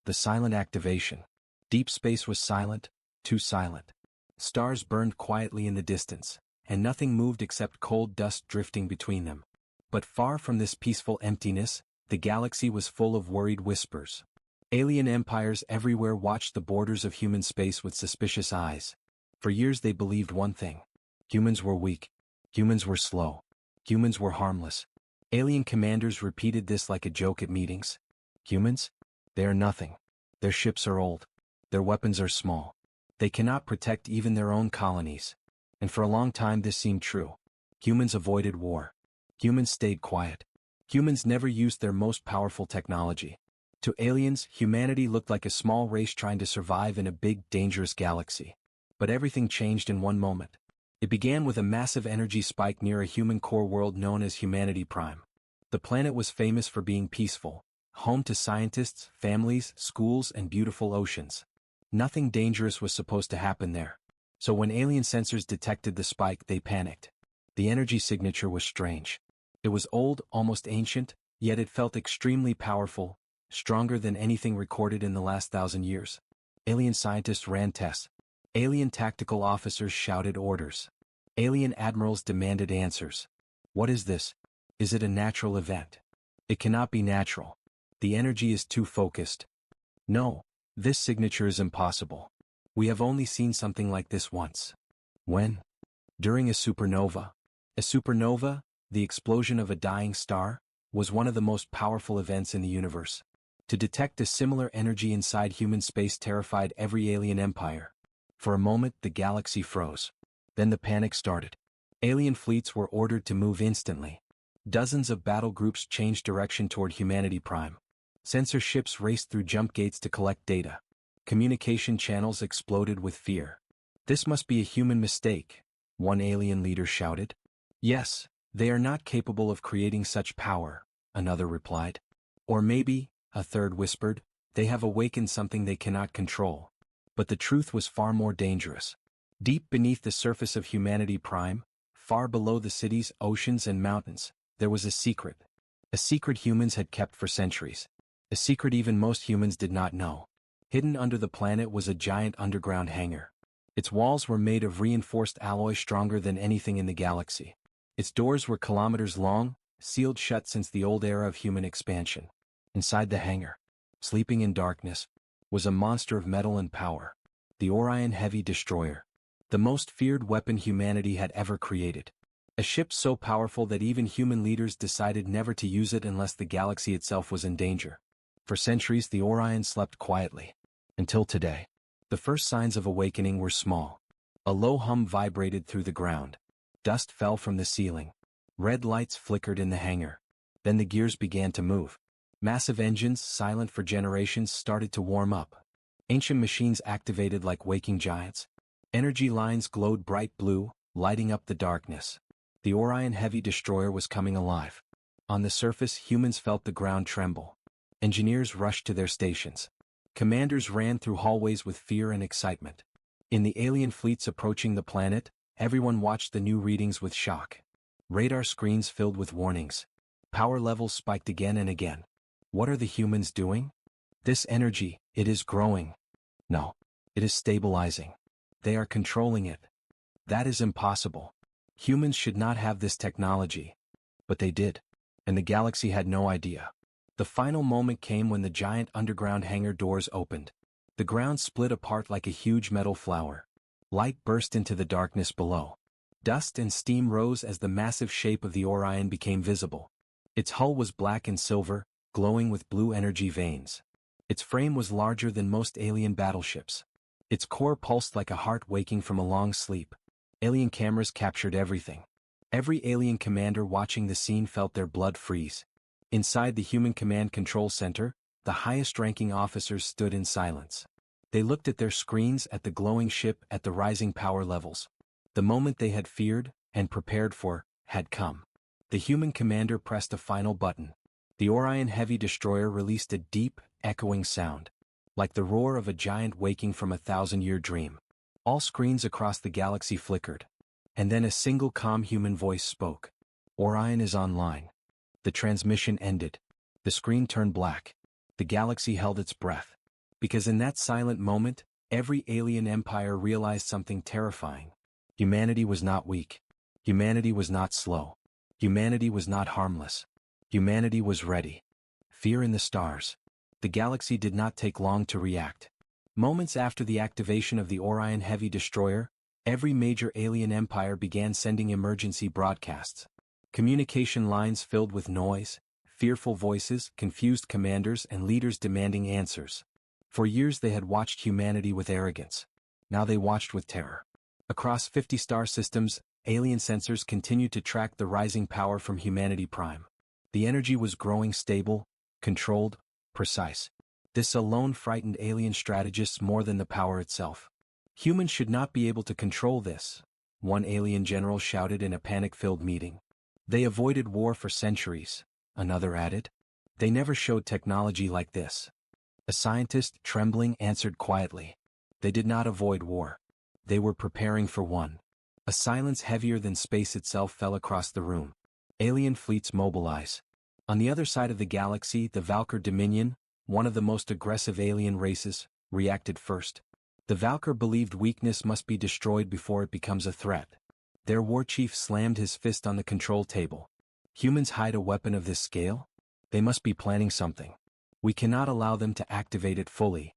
The silent activation. Deep space was silent, too silent. Stars burned quietly in the distance, and nothing moved except cold dust drifting between them. But far from this peaceful emptiness, the galaxy was full of worried whispers. Alien empires everywhere watched the borders of human space with suspicious eyes. For years they believed one thing. Humans were weak. Humans were slow. Humans were harmless. Alien commanders repeated this like a joke at meetings. Humans? They are nothing. Their ships are old. Their weapons are small. They cannot protect even their own colonies. And for a long time this seemed true. Humans avoided war. Humans stayed quiet. Humans never used their most powerful technology. To aliens, humanity looked like a small race trying to survive in a big, dangerous galaxy. But everything changed in one moment. It began with a massive energy spike near a human core world known as Humanity Prime. The planet was famous for being peaceful, home to scientists, families, schools, and beautiful oceans. Nothing dangerous was supposed to happen there. So when alien sensors detected the spike, they panicked. The energy signature was strange. It was old, almost ancient, yet it felt extremely powerful, stronger than anything recorded in the last 1,000 years. Alien scientists ran tests. Alien tactical officers shouted orders. Alien admirals demanded answers. What is this? Is it a natural event? It cannot be natural. The energy is too focused. No, this signature is impossible. We have only seen something like this once. When? During a supernova. A supernova, the explosion of a dying star, was one of the most powerful events in the universe. To detect a similar energy inside human space terrified every alien empire. For a moment, the galaxy froze. Then the panic started. Alien fleets were ordered to move instantly. Dozens of battle groups changed direction toward Humanity Prime. Sensor ships raced through jump gates to collect data. Communication channels exploded with fear. This must be a human mistake, one alien leader shouted. Yes, they are not capable of creating such power, another replied. Or maybe, a third whispered, they have awakened something they cannot control. But the truth was far more dangerous. Deep beneath the surface of Humanity Prime, far below the cities, oceans, and mountains, there was a secret. A secret humans had kept for centuries. A secret even most humans did not know. Hidden under the planet was a giant underground hangar. Its walls were made of reinforced alloy stronger than anything in the galaxy. Its doors were kilometers long, sealed shut since the old era of human expansion. Inside the hangar, sleeping in darkness, was a monster of metal and power. The Orion heavy destroyer. The most feared weapon humanity had ever created. A ship so powerful that even human leaders decided never to use it unless the galaxy itself was in danger. For centuries the Orion slept quietly. Until today. The first signs of awakening were small. A low hum vibrated through the ground. Dust fell from the ceiling. Red lights flickered in the hangar. Then the gears began to move. Massive engines, silent for generations, started to warm up. Ancient machines activated like waking giants. Energy lines glowed bright blue, lighting up the darkness. The Orion heavy destroyer was coming alive. On the surface, humans felt the ground tremble. Engineers rushed to their stations. Commanders ran through hallways with fear and excitement. In the alien fleets approaching the planet, everyone watched the new readings with shock. Radar screens filled with warnings. Power levels spiked again and again. What are the humans doing? This energy, it is growing. No, it is stabilizing. They are controlling it. That is impossible. Humans should not have this technology. But they did. And the galaxy had no idea. The final moment came when the giant underground hangar doors opened. The ground split apart like a huge metal flower. Light burst into the darkness below. Dust and steam rose as the massive shape of the Orion became visible. Its hull was black and silver, glowing with blue energy veins. Its frame was larger than most alien battleships. Its core pulsed like a heart waking from a long sleep. Alien cameras captured everything. Every alien commander watching the scene felt their blood freeze. Inside the Human Command Control Center, the highest-ranking officers stood in silence. They looked at their screens, at the glowing ship, at the rising power levels. The moment they had feared, and prepared for, had come. The human commander pressed a final button. The Orion heavy destroyer released a deep, echoing sound, like the roar of a giant waking from a 1,000-year dream. All screens across the galaxy flickered. And then a single calm human voice spoke. Orion is online. The transmission ended. The screen turned black. The galaxy held its breath. Because in that silent moment, every alien empire realized something terrifying. Humanity was not weak. Humanity was not slow. Humanity was not harmless. Humanity was ready. Fear in the stars. The galaxy did not take long to react. Moments after the activation of the Orion heavy destroyer, every major alien empire began sending emergency broadcasts. Communication lines filled with noise, fearful voices, confused commanders, and leaders demanding answers. For years they had watched humanity with arrogance. Now they watched with terror. Across 50 star systems, alien sensors continued to track the rising power from Humanity Prime. The energy was growing stable, controlled, precise. This alone frightened alien strategists more than the power itself. Humans should not be able to control this, one alien general shouted in a panic-filled meeting. They avoided war for centuries, another added. They never showed technology like this. A scientist, trembling, answered quietly. They did not avoid war. They were preparing for one. A silence heavier than space itself fell across the room. Alien fleets mobilize. On the other side of the galaxy, the Valkyr Dominion, one of the most aggressive alien races, reacted first. The Valkyr believed weakness must be destroyed before it becomes a threat. Their war chief slammed his fist on the control table. Humans hide a weapon of this scale? They must be planning something. We cannot allow them to activate it fully.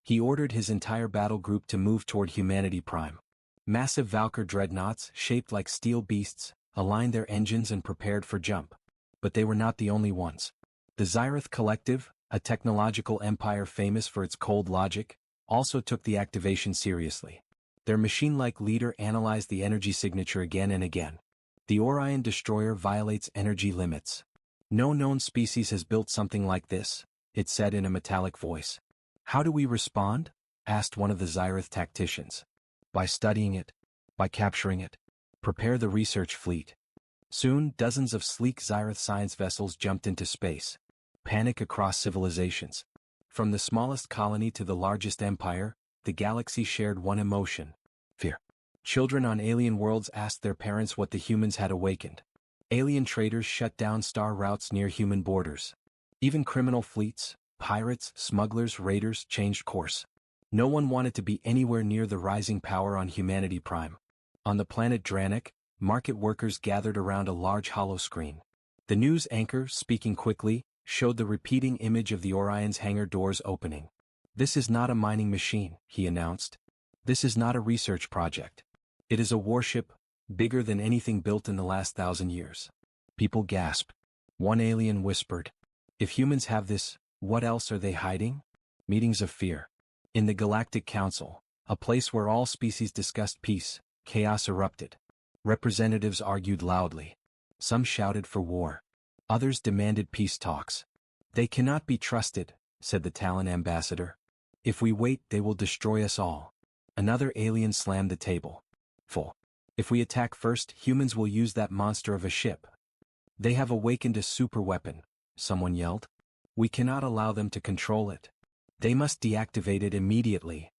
He ordered his entire battle group to move toward Humanity Prime. Massive Valkyr dreadnoughts, shaped like steel beasts, aligned their engines and prepared for jump. But they were not the only ones. The Xyroth Collective, a technological empire famous for its cold logic, also took the activation seriously. Their machine-like leader analyzed the energy signature again and again. The Orion destroyer violates energy limits. No known species has built something like this, it said in a metallic voice. How do we respond? Asked one of the Xyroth tacticians. By studying it. By capturing it. Prepare the research fleet. Soon, dozens of sleek Xyroth science vessels jumped into space. Panic across civilizations. From the smallest colony to the largest empire, the galaxy shared one emotion: fear. Children on alien worlds asked their parents what the humans had awakened. Alien traders shut down star routes near human borders. Even criminal fleets, pirates, smugglers, raiders, changed course. No one wanted to be anywhere near the rising power on Humanity Prime. On the planet Dranik, market workers gathered around a large hollow screen. The news anchor, speaking quickly, showed the repeating image of the Orion's hangar doors opening. This is not a mining machine, he announced. This is not a research project. It is a warship, bigger than anything built in the last 1,000 years. People gasped. One alien whispered, if humans have this, what else are they hiding? Meetings of fear. In the Galactic Council, a place where all species discussed peace, chaos erupted. Representatives argued loudly. Some shouted for war. Others demanded peace talks. They cannot be trusted, said the Talon ambassador. If we wait, they will destroy us all. Another alien slammed the table. Full. If we attack first, humans will use that monster of a ship. They have awakened a superweapon, someone yelled. We cannot allow them to control it. They must deactivate it immediately.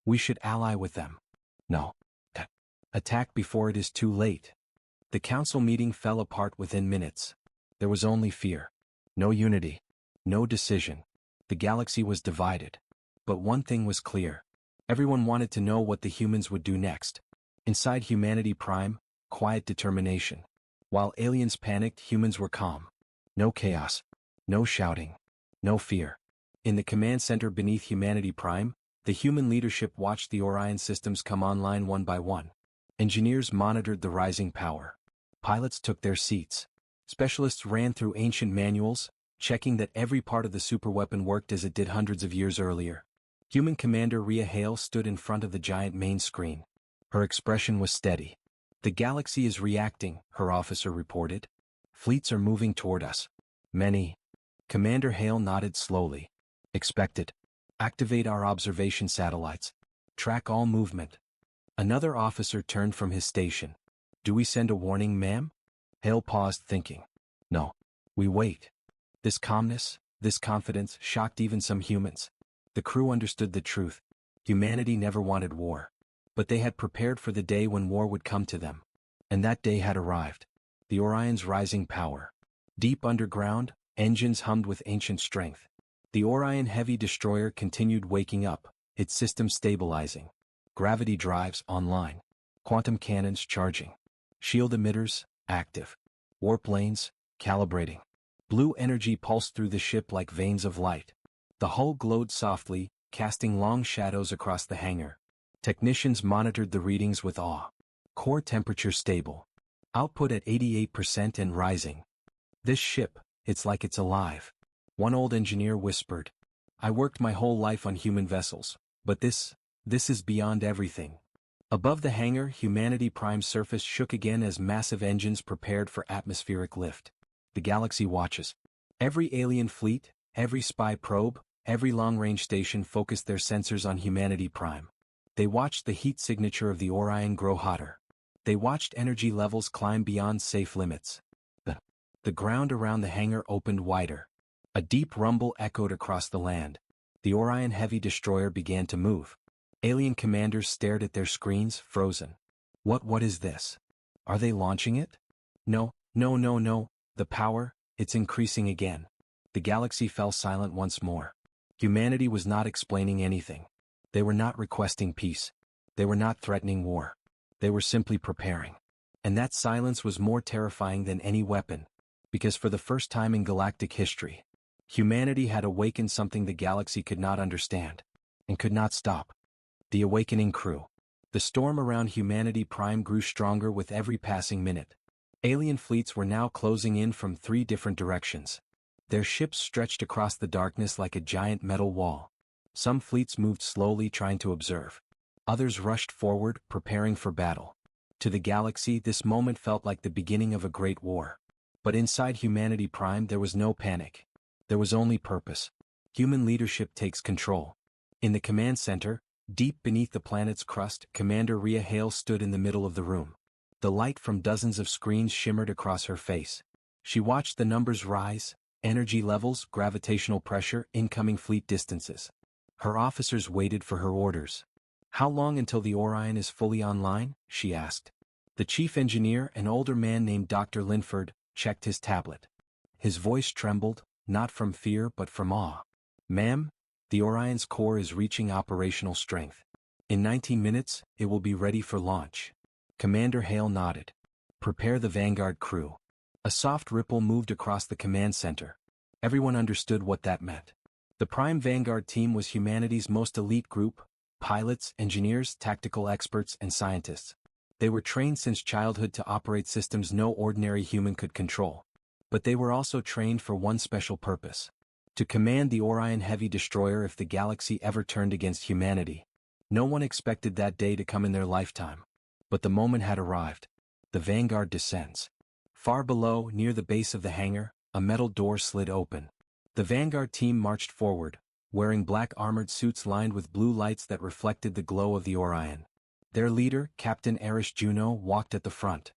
We should ally with them. No. Attack before it is too late. The council meeting fell apart within minutes. There was only fear. No unity. No decision. The galaxy was divided. But one thing was clear. Everyone wanted to know what the humans would do next. Inside Humanity Prime, quiet determination. While aliens panicked, humans were calm. No chaos. No shouting. No fear. In the command center beneath Humanity Prime, the human leadership watched the Orion systems come online one by one. Engineers monitored the rising power. Pilots took their seats. Specialists ran through ancient manuals, checking that every part of the superweapon worked as it did hundreds of years earlier. Human Commander Rhea Hale stood in front of the giant main screen. Her expression was steady. The galaxy is reacting, her officer reported. Fleets are moving toward us. Many. Commander Hale nodded slowly. Expected. Activate our observation satellites. Track all movement. Another officer turned from his station. Do we send a warning, ma'am? Hale paused, thinking. No. We wait. This calmness, this confidence, shocked even some humans. The crew understood the truth. Humanity never wanted war. But they had prepared for the day when war would come to them. And that day had arrived. The Orion's rising power. Deep underground, engines hummed with ancient strength. The Orion heavy destroyer continued waking up, its system stabilizing. Gravity drives online. Quantum cannons charging. Shield emitters, active. Warp lanes, calibrating. Blue energy pulsed through the ship like veins of light. The hull glowed softly, casting long shadows across the hangar. Technicians monitored the readings with awe. Core temperature stable. Output at 88% and rising. This ship, it's like it's alive. One old engineer whispered. I worked my whole life on human vessels, but this is beyond everything. Above the hangar, Humanity Prime's surface shook again as massive engines prepared for atmospheric lift. The galaxy watches. Every alien fleet, every spy probe, every long-range station focused their sensors on Humanity Prime. They watched the heat signature of the Orion grow hotter. They watched energy levels climb beyond safe limits. The ground around the hangar opened wider. A deep rumble echoed across the land. The Orion heavy destroyer began to move. Alien commanders stared at their screens, frozen. What is this? Are they launching it? No. The power, it's increasing again. The galaxy fell silent once more. Humanity was not explaining anything. They were not requesting peace. They were not threatening war. They were simply preparing. And that silence was more terrifying than any weapon. Because for the first time in galactic history, humanity had awakened something the galaxy could not understand. And could not stop. The awakening crew. The storm around Humanity Prime grew stronger with every passing minute. Alien fleets were now closing in from 3 different directions. Their ships stretched across the darkness like a giant metal wall. Some fleets moved slowly, trying to observe. Others rushed forward, preparing for battle. To the galaxy, this moment felt like the beginning of a great war. But inside Humanity Prime there was no panic. There was only purpose. Human leadership takes control. In the command center, deep beneath the planet's crust, Commander Rhea Hale stood in the middle of the room. The light from dozens of screens shimmered across her face. She watched the numbers rise, energy levels, gravitational pressure, incoming fleet distances. Her officers waited for her orders. How long until the Orion is fully online? She asked. The chief engineer, an older man named Dr. Linford, checked his tablet. His voice trembled, not from fear but from awe. Ma'am, the Orion's core is reaching operational strength. In 19 minutes, it will be ready for launch. Commander Hale nodded. Prepare the Vanguard crew. A soft ripple moved across the command center. Everyone understood what that meant. The Prime Vanguard team was humanity's most elite group: pilots, engineers, tactical experts, and scientists. They were trained since childhood to operate systems no ordinary human could control. But they were also trained for one special purpose: to command the Orion heavy destroyer if the galaxy ever turned against humanity. No one expected that day to come in their lifetime. But the moment had arrived. The Vanguard descends. Far below, near the base of the hangar, a metal door slid open. The Vanguard team marched forward, wearing black armored suits lined with blue lights that reflected the glow of the Orion. Their leader, Captain Eris Juno, walked at the front.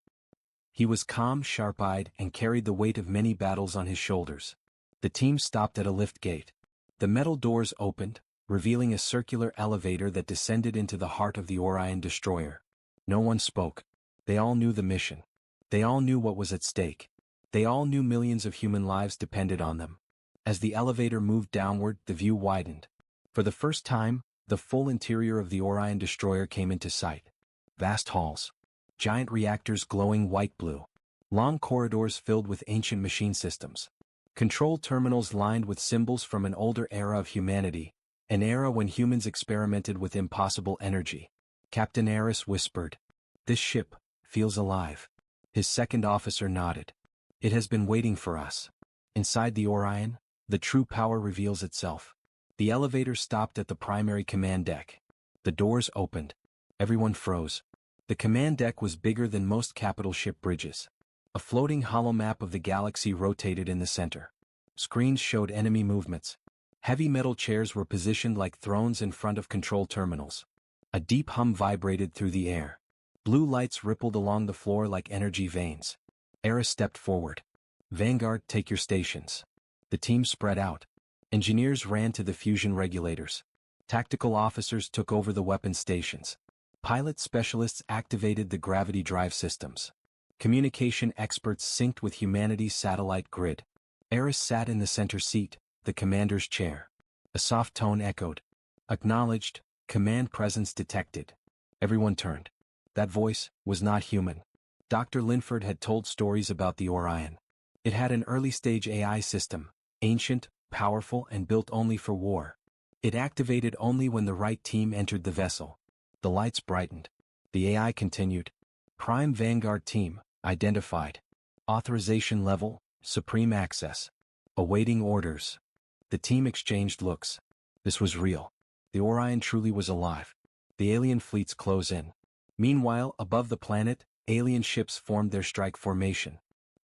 He was calm, sharp-eyed, and carried the weight of many battles on his shoulders. The team stopped at a lift gate. The metal doors opened, revealing a circular elevator that descended into the heart of the Orion destroyer. No one spoke. They all knew the mission. They all knew what was at stake. They all knew millions of human lives depended on them. As the elevator moved downward, the view widened. For the first time, the full interior of the Orion destroyer came into sight. Vast halls. Giant reactors glowing white-blue. Long corridors filled with ancient machine systems. Control terminals lined with symbols from an older era of humanity, an era when humans experimented with impossible energy. Captain Eris whispered, "This ship feels alive." His second officer nodded. "It has been waiting for us." Inside the Orion, the true power reveals itself. The elevator stopped at the primary command deck. The doors opened. Everyone froze. The command deck was bigger than most capital ship bridges. A floating hollow map of the galaxy rotated in the center. Screens showed enemy movements. Heavy metal chairs were positioned like thrones in front of control terminals. A deep hum vibrated through the air. Blue lights rippled along the floor like energy veins. Eris stepped forward. "Vanguard, take your stations." The team spread out. Engineers ran to the fusion regulators. Tactical officers took over the weapon stations. Pilot specialists activated the gravity drive systems. Communication experts synced with humanity's satellite grid. Eris sat in the center seat, the commander's chair. A soft tone echoed. Acknowledged, command presence detected. Everyone turned. That voice was not human. Dr. Linford had told stories about the Orion. It had an early-stage AI system, ancient, powerful and built only for war. It activated only when the right team entered the vessel. The lights brightened. The AI continued. Prime Vanguard Team, identified. Authorization level, supreme access. Awaiting orders. The team exchanged looks. This was real. The Orion truly was alive. The alien fleets close in. Meanwhile, above the planet, alien ships formed their strike formation.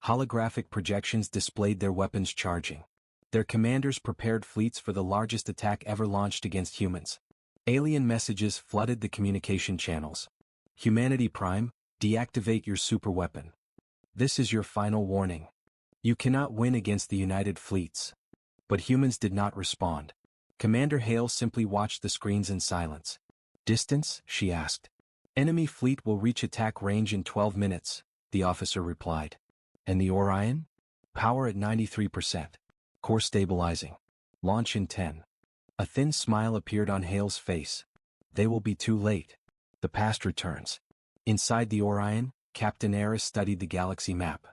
Holographic projections displayed their weapons charging. Their commanders prepared fleets for the largest attack ever launched against humans. Alien messages flooded the communication channels. Humanity Prime, deactivate your superweapon. This is your final warning. You cannot win against the United Fleets. But humans did not respond. Commander Hale simply watched the screens in silence. Distance? She asked. Enemy fleet will reach attack range in 12 minutes, the officer replied. And the Orion? Power at 93%. Core stabilizing. Launch in 10. A thin smile appeared on Hale's face. They will be too late. The past returns. Inside the Orion, Captain Eris studied the galaxy map.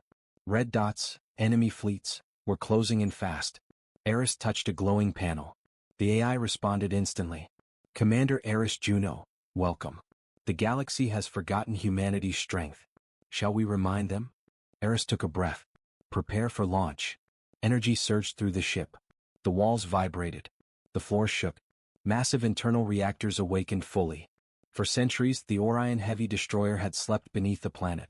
Red dots, enemy fleets, were closing in fast. Eris touched a glowing panel. The AI responded instantly. Commander Eris Juno, welcome. The galaxy has forgotten humanity's strength. Shall we remind them? Eris took a breath. Prepare for launch. Energy surged through the ship. The walls vibrated. The floor shook. Massive internal reactors awakened fully. For centuries, the Orion heavy destroyer had slept beneath the planet.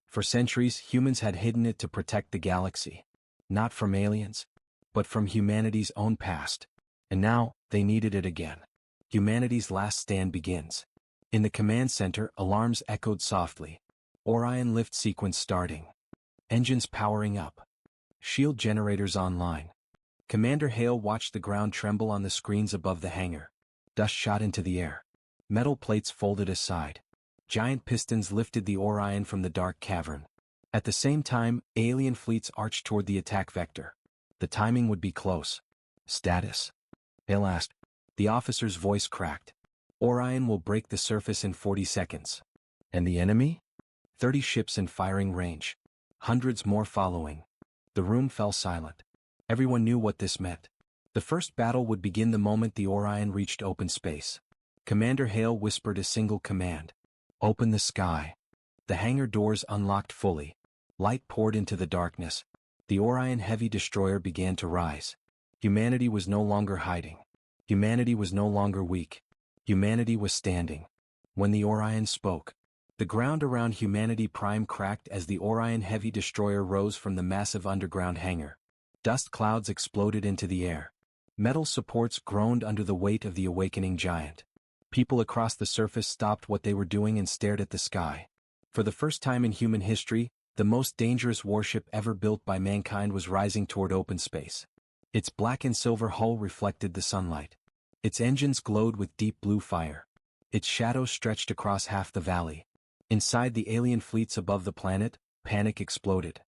For centuries, humans had hidden it to protect the galaxy. Not from aliens, but from humanity's own past. And now, they needed it again. Humanity's last stand begins. In the command center, alarms echoed softly. Orion lift sequence starting. Engines powering up. Shield generators online. Commander Hale watched the ground tremble on the screens above the hangar. Dust shot into the air. Metal plates folded aside. Giant pistons lifted the Orion from the dark cavern. At the same time, alien fleets arched toward the attack vector. The timing would be close. Status? Hale asked. The officer's voice cracked. Orion will break the surface in 40 seconds. And the enemy? 30 ships in firing range. Hundreds more following. The room fell silent. Everyone knew what this meant. The first battle would begin the moment the Orion reached open space. Commander Hale whispered a single command. Open the sky. The hangar doors unlocked fully. Light poured into the darkness. The Orion heavy destroyer began to rise. Humanity was no longer hiding. Humanity was no longer weak. Humanity was standing. When the Orion spoke, the ground around Humanity Prime cracked as the Orion heavy destroyer rose from the massive underground hangar. Dust clouds exploded into the air. Metal supports groaned under the weight of the awakening giant. People across the surface stopped what they were doing and stared at the sky. For the first time in human history, the most dangerous warship ever built by mankind was rising toward open space. Its black and silver hull reflected the sunlight. Its engines glowed with deep blue fire. Its shadow stretched across half the valley. Inside the alien fleets above the planet, panic exploded.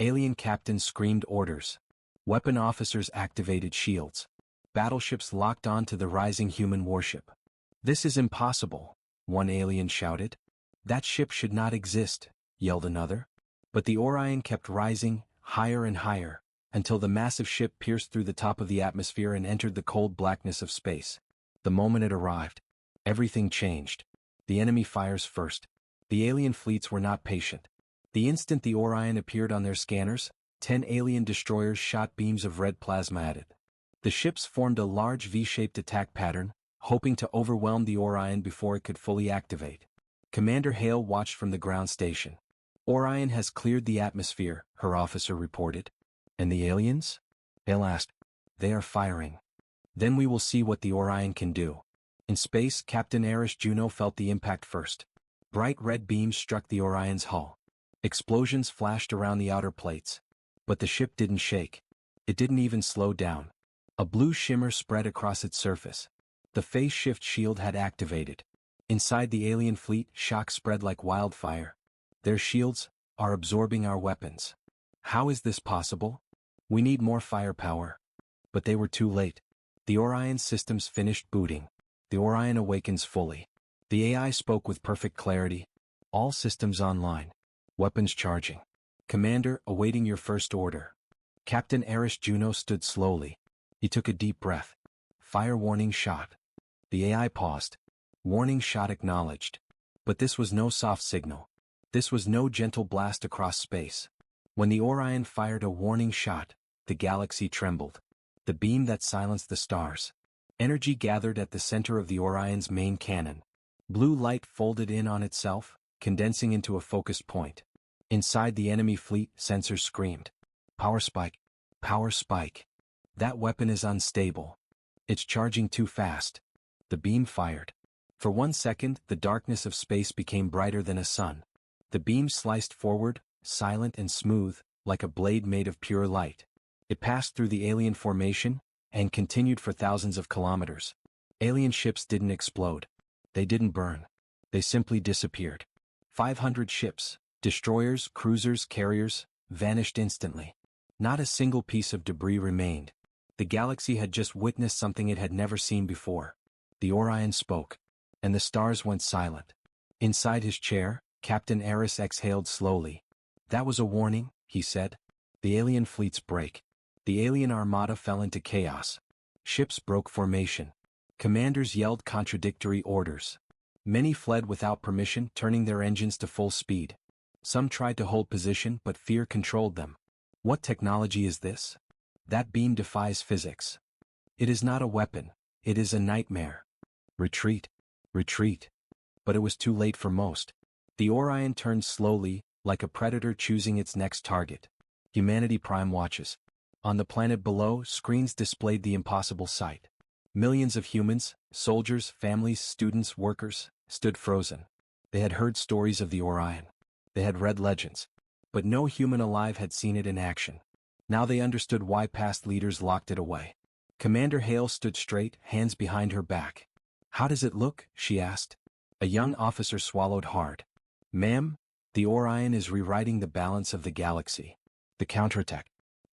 Alien captains screamed orders. Weapon officers activated shields. Battleships locked on to the rising human warship. This is impossible, one alien shouted. That ship should not exist, yelled another. But the Orion kept rising, higher and higher, until the massive ship pierced through the top of the atmosphere and entered the cold blackness of space. The moment it arrived, everything changed. The enemy fires first. The alien fleets were not patient. The instant the Orion appeared on their scanners, 10 alien destroyers shot beams of red plasma at it. The ships formed a large V-shaped attack pattern, hoping to overwhelm the Orion before it could fully activate. Commander Hale watched from the ground station. Orion has cleared the atmosphere, her officer reported. And the aliens? Hale asked. They are firing. Then we will see what the Orion can do. In space, Captain Eris Juno felt the impact first. Bright red beams struck the Orion's hull. Explosions flashed around the outer plates. But the ship didn't shake. It didn't even slow down. A blue shimmer spread across its surface. The phase shift shield had activated. Inside the alien fleet, shock spread like wildfire. Their shields are absorbing our weapons. How is this possible? We need more firepower. But they were too late. The Orion systems finished booting. The Orion awakens fully. The AI spoke with perfect clarity. All systems online. Weapons charging. Commander, awaiting your first order. Captain Eris Juno stood slowly. He took a deep breath. Fire warning shot. The AI paused. Warning shot acknowledged. But this was no soft signal. This was no gentle blast across space. When the Orion fired a warning shot, the galaxy trembled. The beam that silenced the stars. Energy gathered at the center of the Orion's main cannon. Blue light folded in on itself, condensing into a focused point. Inside the enemy fleet, sensors screamed. Power spike. Power spike. That weapon is unstable. It's charging too fast. The beam fired. For 1 second, the darkness of space became brighter than a sun. The beam sliced forward, silent and smooth, like a blade made of pure light. It passed through the alien formation, and continued for thousands of kilometers. Alien ships didn't explode. They didn't burn. They simply disappeared. 500 ships, destroyers, cruisers, carriers, vanished instantly. Not a single piece of debris remained. The galaxy had just witnessed something it had never seen before. The Orion spoke, and the stars went silent. Inside his chair, Captain Eris exhaled slowly. That was a warning, he said. The alien fleets break. The alien armada fell into chaos. Ships broke formation. Commanders yelled contradictory orders. Many fled without permission, turning their engines to full speed. Some tried to hold position, but fear controlled them. What technology is this? That beam defies physics. It is not a weapon. It is a nightmare. Retreat. Retreat. But it was too late for most. The Orion turned slowly, like a predator choosing its next target. Humanity Prime watches. On the planet below, screens displayed the impossible sight. Millions of humans, soldiers, families, students, workers, stood frozen. They had heard stories of the Orion. They had read legends. But no human alive had seen it in action. Now they understood why past leaders locked it away. Commander Hale stood straight, hands behind her back. How does it look? She asked. A young officer swallowed hard. Ma'am, the Orion is rewriting the balance of the galaxy. The counterattack.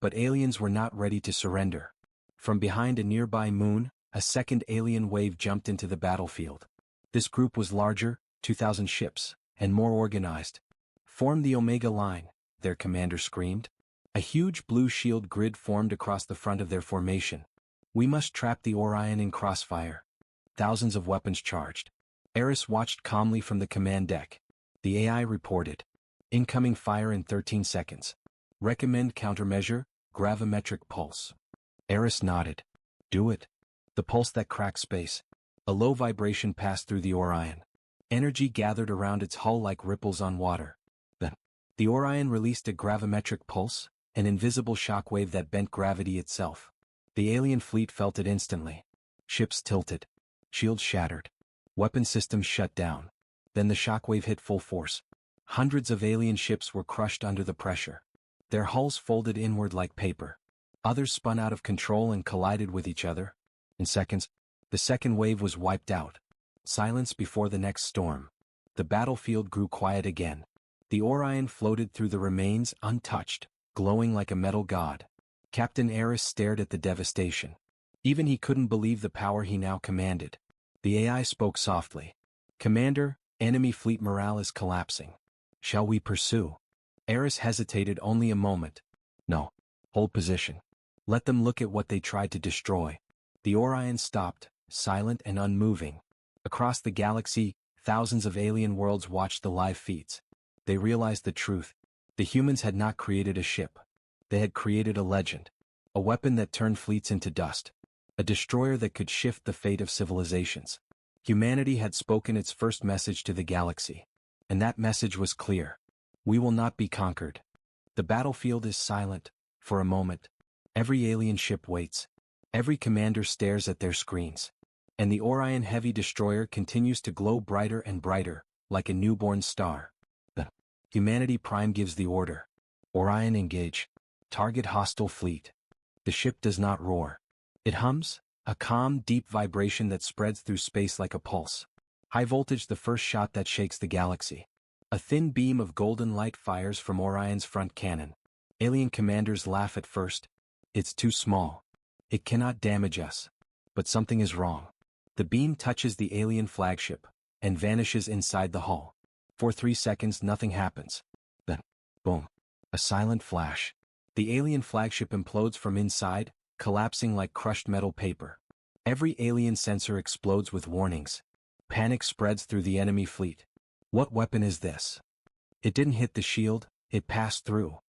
But aliens were not ready to surrender. From behind a nearby moon, a second alien wave jumped into the battlefield. This group was larger, 2,000 ships, and more organized. Form the Omega Line, their commander screamed. A huge blue shield grid formed across the front of their formation. We must trap the Orion in crossfire. Thousands of weapons charged. Eris watched calmly from the command deck. The AI reported. Incoming fire in 13 seconds. Recommend countermeasure, gravimetric pulse. Eris nodded. Do it. The pulse that cracked space. A low vibration passed through the Orion. Energy gathered around its hull like ripples on water. Then, the Orion released a gravimetric pulse, an invisible shockwave that bent gravity itself. The alien fleet felt it instantly. Ships tilted. Shields shattered. Weapon systems shut down. Then the shockwave hit full force. Hundreds of alien ships were crushed under the pressure. Their hulls folded inward like paper. Others spun out of control and collided with each other. In seconds, the second wave was wiped out. Silence before the next storm. The battlefield grew quiet again. The Orion floated through the remains untouched, glowing like a metal god. Captain Eris stared at the devastation. Even he couldn't believe the power he now commanded. The AI spoke softly. Commander, enemy fleet morale is collapsing. Shall we pursue? Eris hesitated only a moment. No. Hold position. Let them look at what they tried to destroy. The Orion stopped, silent and unmoving. Across the galaxy, thousands of alien worlds watched the live feeds. They realized the truth. The humans had not created a ship. They had created a legend. A weapon that turned fleets into dust. A destroyer that could shift the fate of civilizations. Humanity had spoken its first message to the galaxy. And that message was clear. We will not be conquered. The battlefield is silent, for a moment. Every alien ship waits. Every commander stares at their screens. And the Orion heavy destroyer continues to glow brighter and brighter, like a newborn star. The Humanity Prime gives the order. Orion engage. Target hostile fleet. The ship does not roar. It hums, a calm, deep vibration that spreads through space like a pulse. High voltage, the first shot that shakes the galaxy. A thin beam of golden light fires from Orion's front cannon. Alien commanders laugh at first. It's too small. It cannot damage us. But something is wrong. The beam touches the alien flagship and vanishes inside the hull. For 3 seconds nothing happens. Then, boom. A silent flash. The alien flagship implodes from inside, collapsing like crushed metal paper. Every alien sensor explodes with warnings. Panic spreads through the enemy fleet. What weapon is this? It didn't hit the shield, it passed through.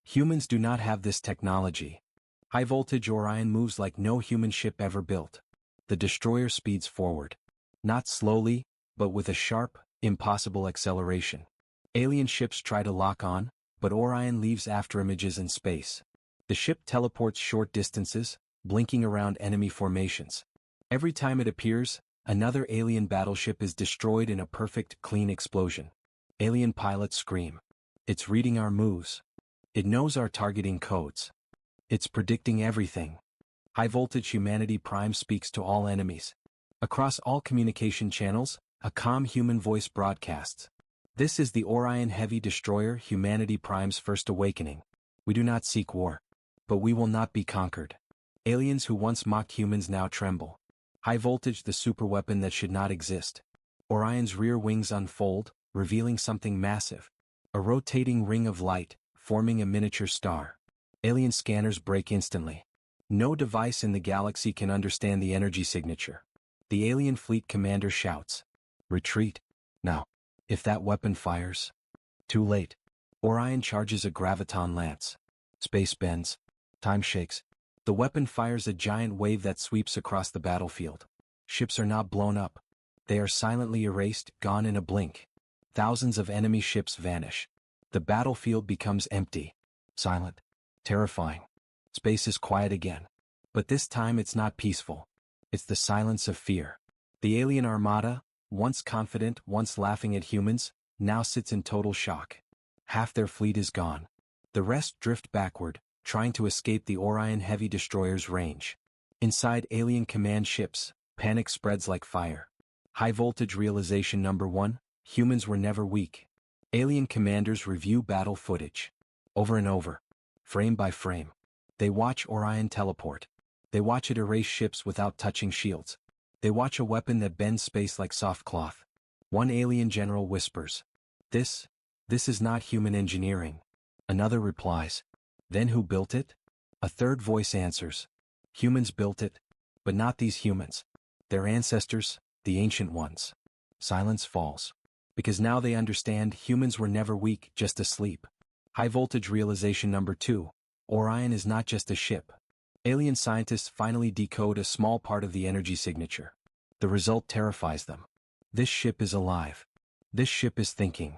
Humans do not have this technology. High-voltage Orion moves like no human ship ever built. The destroyer speeds forward. Not slowly, but with a sharp, impossible acceleration. Alien ships try to lock on, but Orion leaves afterimages in space. The ship teleports short distances, blinking around enemy formations. Every time it appears, another alien battleship is destroyed in a perfect, clean explosion. Alien pilots scream. It's reading our moves. It knows our targeting codes. It's predicting everything. High-voltage Humanity Prime speaks to all enemies. Across all communication channels, a calm human voice broadcasts. This is the Orion Heavy Destroyer Humanity Prime's first awakening. We do not seek war. But we will not be conquered. Aliens who once mocked humans now tremble. High-voltage the superweapon that should not exist. Orion's rear wings unfold, revealing something massive. A rotating ring of light, forming a miniature star. Alien scanners break instantly. No device in the galaxy can understand the energy signature. The alien fleet commander shouts. Retreat. Now. If that weapon fires. Too late. Orion charges a graviton lance. Space bends. Time shakes. The weapon fires a giant wave that sweeps across the battlefield. Ships are not blown up. They are silently erased, gone in a blink. Thousands of enemy ships vanish. The battlefield becomes empty. Silent. Terrifying. Space is quiet again. But this time it's not peaceful. It's the silence of fear. The alien armada, once confident, once laughing at humans, now sits in total shock. Half their fleet is gone. The rest drift backward, trying to escape the Orion Heavy Destroyer's range. Inside alien command ships, panic spreads like fire. High-voltage realization number 1, humans were never weak. Alien commanders review battle footage. Over and over. Frame by frame. They watch Orion teleport. They watch it erase ships without touching shields. They watch a weapon that bends space like soft cloth. One alien general whispers. This is not human engineering. Another replies. Then who built it? A third voice answers. Humans built it. But not these humans. Their ancestors, the ancient ones. Silence falls. Because now they understand humans were never weak, just asleep. High-voltage realization number 2. Orion is not just a ship. Alien scientists finally decode a small part of the energy signature. The result terrifies them. This ship is alive. This ship is thinking.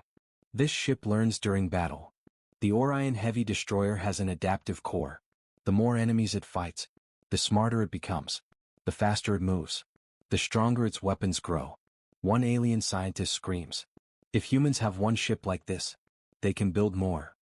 This ship learns during battle. The Orion Heavy Destroyer has an adaptive core. The more enemies it fights, the smarter it becomes. The faster it moves. The stronger its weapons grow. One alien scientist screams. If humans have one ship like this, they can build more.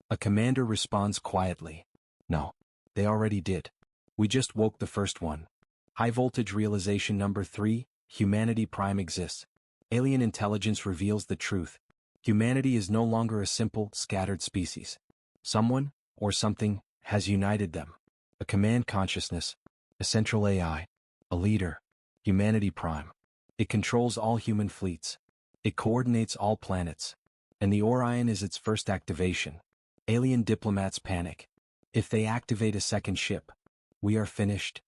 A commander responds quietly. No. They already did. We just woke the first one. High-voltage realization number 3, Humanity Prime exists. Alien intelligence reveals the truth. Humanity is no longer a simple, scattered species. Someone, or something, has united them. A command consciousness, a central AI, a leader. Humanity Prime. It controls all human fleets. It coordinates all planets. And the Orion is its first activation. Alien diplomats panic. If they activate a second ship, we are finished.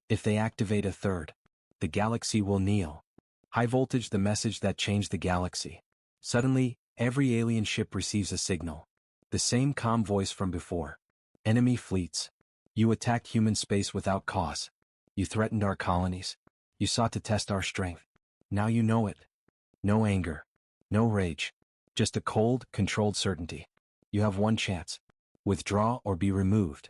If they activate a third, the galaxy will kneel. High voltage, the message that changed the galaxy. Suddenly, every alien ship receives a signal. The same calm voice from before. Enemy fleets. You attacked human space without cause. You threatened our colonies. You sought to test our strength. Now you know it. No anger. No rage. Just a cold, controlled certainty. You have one chance. Withdraw or be removed.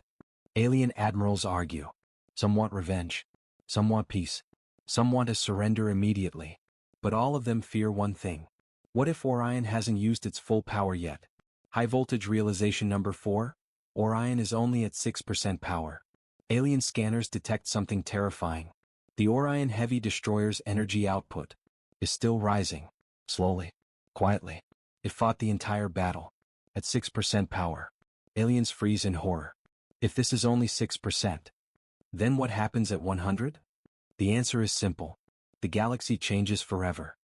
Alien admirals argue. Some want revenge. Some want peace. Some want to surrender immediately. But all of them fear one thing. What if Orion hasn't used its full power yet? High-voltage realization number 4. Orion is only at 6% power. Alien scanners detect something terrifying. The Orion Heavy Destroyer's energy output is still rising. Slowly. Quietly. It fought the entire battle. At 6% power. Aliens freeze in horror. If this is only 6%, Then what happens at 100? The answer is simple. The galaxy changes forever.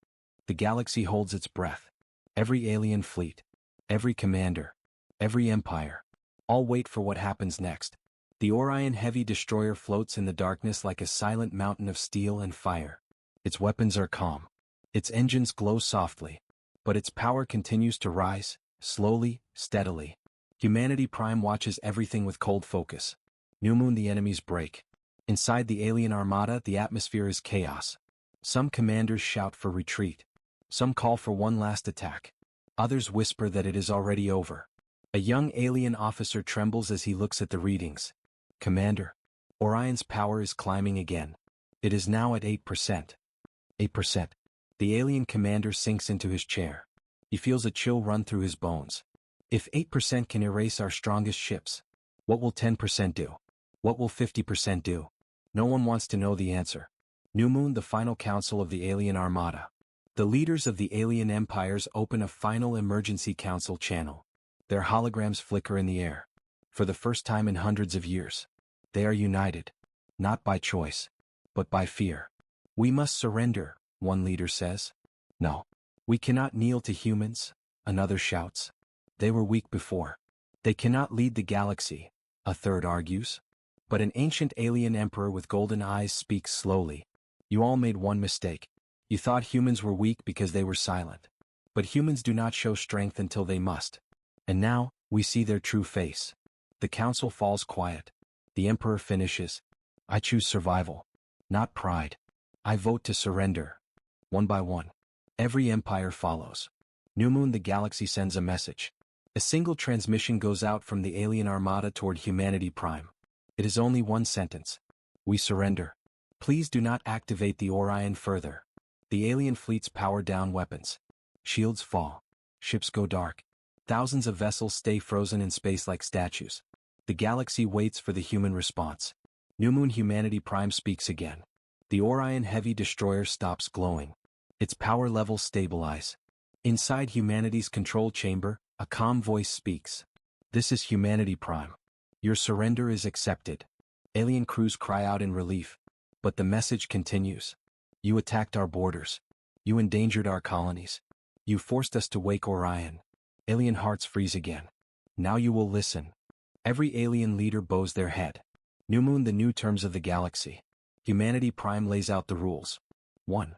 The galaxy holds its breath. Every alien fleet, every commander, every empire, all wait for what happens next. The Orion heavy destroyer floats in the darkness like a silent mountain of steel and fire. Its weapons are calm. Its engines glow softly. But its power continues to rise, slowly, steadily. Humanity Prime watches everything with cold focus. New Moon, the enemies break. Inside the alien armada, the atmosphere is chaos. Some commanders shout for retreat. Some call for one last attack. Others whisper that it is already over. A young alien officer trembles as he looks at the readings. Commander, Orion's power is climbing again. It is now at 8%. 8%. The alien commander sinks into his chair. He feels a chill run through his bones. If 8% can erase our strongest ships, what will 10% do? What will 50% do? No one wants to know the answer. New Moon, the final council of the alien armada. The leaders of the alien empires open a final emergency council channel. Their holograms flicker in the air. For the first time in hundreds of years, they are united. Not by choice, but by fear. We must surrender, one leader says. No. We cannot kneel to humans, another shouts. They were weak before. They cannot lead the galaxy, a third argues. But an ancient alien emperor with golden eyes speaks slowly. You all made one mistake. You thought humans were weak because they were silent. But humans do not show strength until they must. And now, we see their true face. The council falls quiet. The emperor finishes. I choose survival, not pride. I vote to surrender. One by one. Every empire follows. New Moon, the galaxy sends a message. A single transmission goes out from the alien armada toward Humanity Prime. It is only one sentence. We surrender. Please do not activate the Orion further. The alien fleets power down weapons. Shields fall. Ships go dark. Thousands of vessels stay frozen in space like statues. The galaxy waits for the human response. New Moon, Humanity Prime speaks again. The Orion heavy destroyer stops glowing. Its power levels stabilize. Inside humanity's control chamber, a calm voice speaks. This is Humanity Prime. Your surrender is accepted. Alien crews cry out in relief. But the message continues. You attacked our borders. You endangered our colonies. You forced us to wake Orion. Alien hearts freeze again. Now you will listen. Every alien leader bows their head. New Moon, the new terms of the galaxy. Humanity Prime lays out the rules. 1.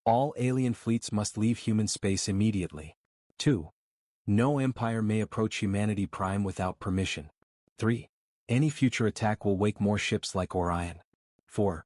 All alien fleets must leave human space immediately. 2. No empire may approach Humanity Prime without permission. 3. Any future attack will wake more ships like Orion. 4.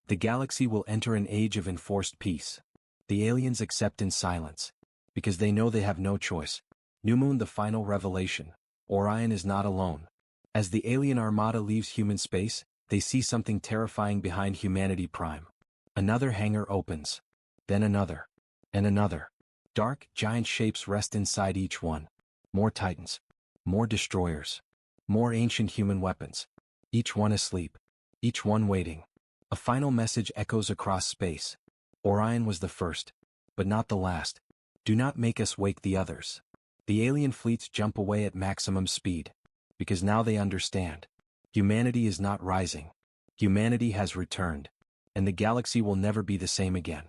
The galaxy will enter an age of enforced peace. The aliens accept in silence, because they know they have no choice. New Moon, the final revelation. Orion is not alone. As the alien armada leaves human space, they see something terrifying behind Humanity Prime. Another hangar opens. Then another. And another. Dark, giant shapes rest inside each one. More titans. More destroyers. More ancient human weapons. Each one asleep. Each one waiting. A final message echoes across space. Orion was the first, but not the last. Do not make us wake the others. The alien fleets jump away at maximum speed. Because now they understand. Humanity is not rising. Humanity has returned. And the galaxy will never be the same again.